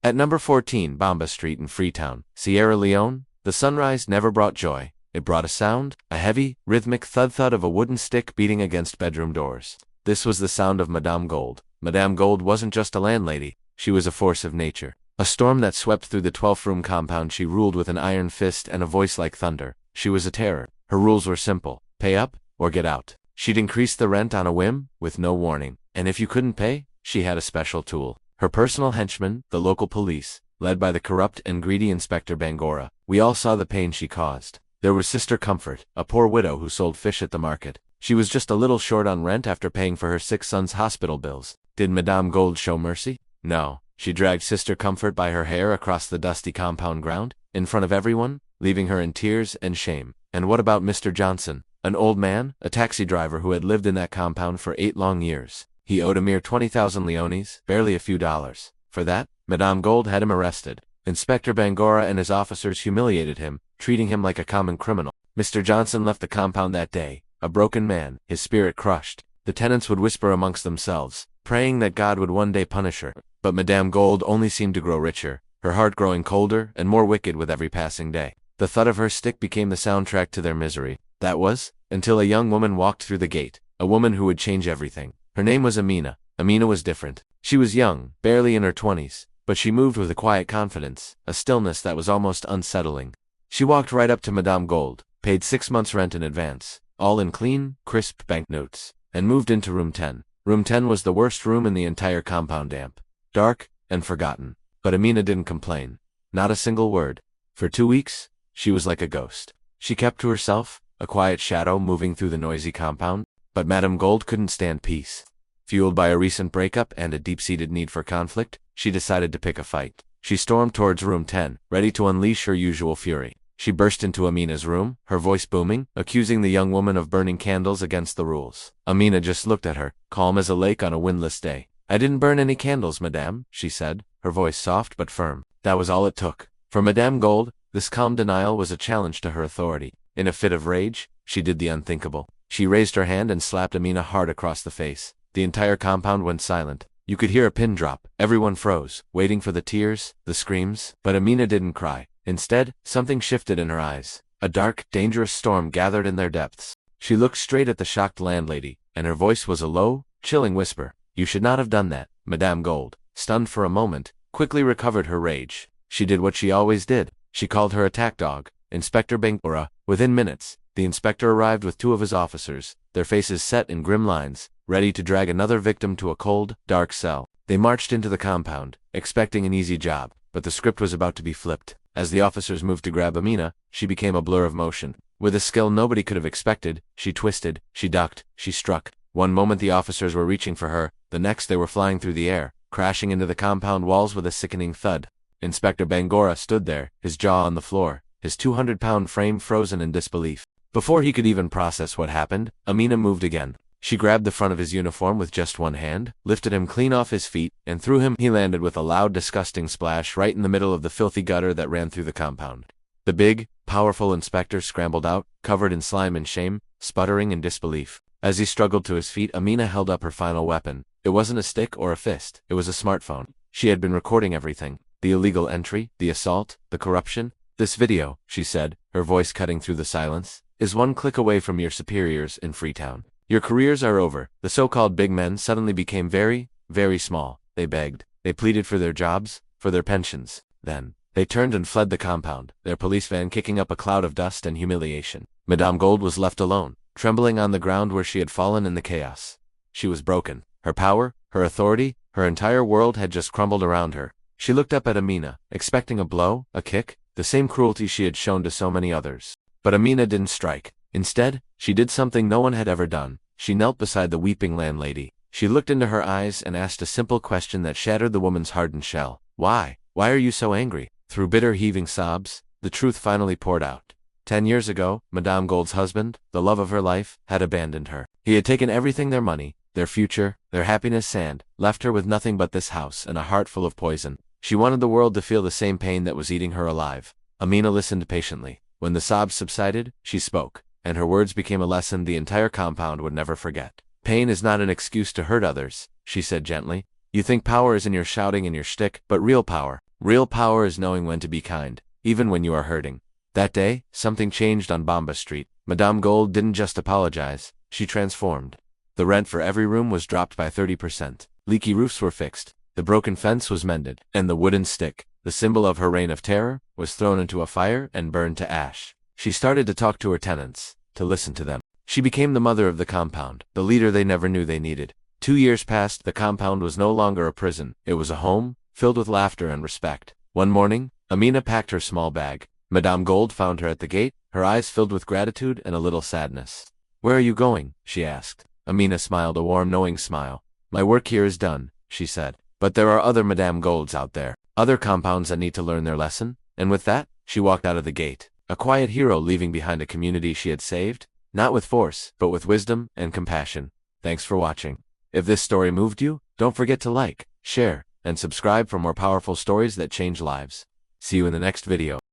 At number 14 Bamba Street in Freetown, Sierra Leone, the sunrise never brought joy. It brought a sound, a heavy, rhythmic thud-thud of a wooden stick beating against bedroom doors. This was the sound of Madame Gold. Madame Gold wasn't just a landlady, she was a force of nature. A storm that swept through the 12th-room compound. She ruled with an iron fist and a voice like thunder. She was a terror. Her rules were simple: pay up or get out. She'd increase the rent on a whim, with no warning. And if you couldn't pay, she had a special tool. Her personal henchmen, the local police, led by the corrupt and greedy Inspector Bangora. We all saw the pain she caused. There was Sister Comfort, a poor widow who sold fish at the market. She was just a little short on rent after paying for her 6 sons' hospital bills. Did Madame Gold show mercy? No. She dragged Sister Comfort by her hair across the dusty compound ground, in front of everyone, leaving her in tears and shame. And what about Mr. Johnson, an old man, a taxi driver who had lived in that compound for 8 long years? He owed a mere 20,000 leones, barely a few dollars. For that, Madame Gold had him arrested. Inspector Bangora and his officers humiliated him, treating him like a common criminal. Mr. Johnson left the compound that day, a broken man, his spirit crushed. The tenants would whisper amongst themselves, praying that God would one day punish her. But Madame Gold only seemed to grow richer, her heart growing colder and more wicked with every passing day. The thud of her stick became the soundtrack to their misery. That was, until a young woman walked through the gate, a woman who would change everything. Her name was Amina. Amina was different. She was young, barely in her 20s, but she moved with a quiet confidence, a stillness that was almost unsettling. She walked right up to Madame Gold, paid 6 months' rent in advance, all in clean, crisp banknotes, and moved into room 10. Room 10 was the worst room in the entire compound, damp, dark, and forgotten. But Amina didn't complain. Not a single word. For 2 weeks, she was like a ghost. She kept to herself, a quiet shadow moving through the noisy compound. But Madame Gold couldn't stand peace. Fueled by a recent breakup and a deep-seated need for conflict, she decided to pick a fight. She stormed towards room 10, ready to unleash her usual fury. She burst into Amina's room, her voice booming, accusing the young woman of burning candles against the rules. Amina just looked at her, calm as a lake on a windless day. "I didn't burn any candles, madame," she said, her voice soft but firm. That was all it took. For Madame Gold, this calm denial was a challenge to her authority. In a fit of rage, she did the unthinkable. She raised her hand and slapped Amina hard across the face. The entire compound went silent. You could hear a pin drop. Everyone froze, waiting for the tears, the screams. But Amina didn't cry. Instead, something shifted in her eyes. A dark, dangerous storm gathered in their depths. She looked straight at the shocked landlady, and her voice was a low, chilling whisper. "You should not have done that." Madame Gold, stunned for a moment, quickly recovered her rage. She did what she always did. She called her attack dog, Inspector Bangora. Within minutes, the inspector arrived with 2 of his officers, their faces set in grim lines, ready to drag another victim to a cold, dark cell. They marched into the compound, expecting an easy job, but the script was about to be flipped. As the officers moved to grab Amina, she became a blur of motion. With a skill nobody could have expected, she twisted, she ducked, she struck. One moment the officers were reaching for her, the next they were flying through the air, crashing into the compound walls with a sickening thud. Inspector Bangora stood there, his jaw on the floor, his 200-pound frame frozen in disbelief. Before he could even process what happened, Amina moved again. She grabbed the front of his uniform with just one hand, lifted him clean off his feet, and threw him. He landed with a loud, disgusting splash right in the middle of the filthy gutter that ran through the compound. The big, powerful inspector scrambled out, covered in slime and shame, sputtering in disbelief. As he struggled to his feet, Amina held up her final weapon. It wasn't a stick or a fist, it was a smartphone. She had been recording everything. The illegal entry, the assault, the corruption. "This video," she said, her voice cutting through the silence, "is one click away from your superiors in Freetown. Your careers are over." The so-called big men suddenly became very, very small. They begged. They pleaded for their jobs, for their pensions. Then, they turned and fled the compound, their police van kicking up a cloud of dust and humiliation. Madame Gold was left alone, trembling on the ground where she had fallen in the chaos. She was broken. Her power, her authority, her entire world had just crumbled around her. She looked up at Amina, expecting a blow, a kick, the same cruelty she had shown to so many others. But Amina didn't strike. Instead, she did something no one had ever done. She knelt beside the weeping landlady. She looked into her eyes and asked a simple question that shattered the woman's hardened shell. "Why? Why are you so angry?" Through bitter heaving sobs, the truth finally poured out. 10 years ago, Madame Gold's husband, the love of her life, had abandoned her. He had taken everything, their money, their future, their happiness, and left her with nothing but this house and a heart full of poison. She wanted the world to feel the same pain that was eating her alive. Amina listened patiently. When the sobs subsided, she spoke, and her words became a lesson the entire compound would never forget. "Pain is not an excuse to hurt others," she said gently. "You think power is in your shouting and your shtick, but real power Real power is knowing when to be kind, even when you are hurting. That day, something changed on Bamba Street. Madame Gold didn't just apologize, she transformed. The rent for every room was dropped by 30%. Leaky roofs were fixed, the broken fence was mended, and the wooden stick, the symbol of her reign of terror, was thrown into a fire and burned to ash. She started to talk to her tenants, to listen to them. She became the mother of the compound, the leader they never knew they needed. 2 years passed, the compound was no longer a prison, it was a home, filled with laughter and respect. One morning, Amina packed her small bag. Madame Gold found her at the gate, her eyes filled with gratitude and a little sadness. "Where are you going?" she asked. Amina smiled a warm, knowing smile. "My work here is done," she said. "But there are other Madame Golds out there, other compounds that need to learn their lesson." And with that, she walked out of the gate, a quiet hero leaving behind a community she had saved, not with force, but with wisdom and compassion. Thanks for watching. If this story moved you, don't forget to like, share, and subscribe for more powerful stories that change lives. See you in the next video.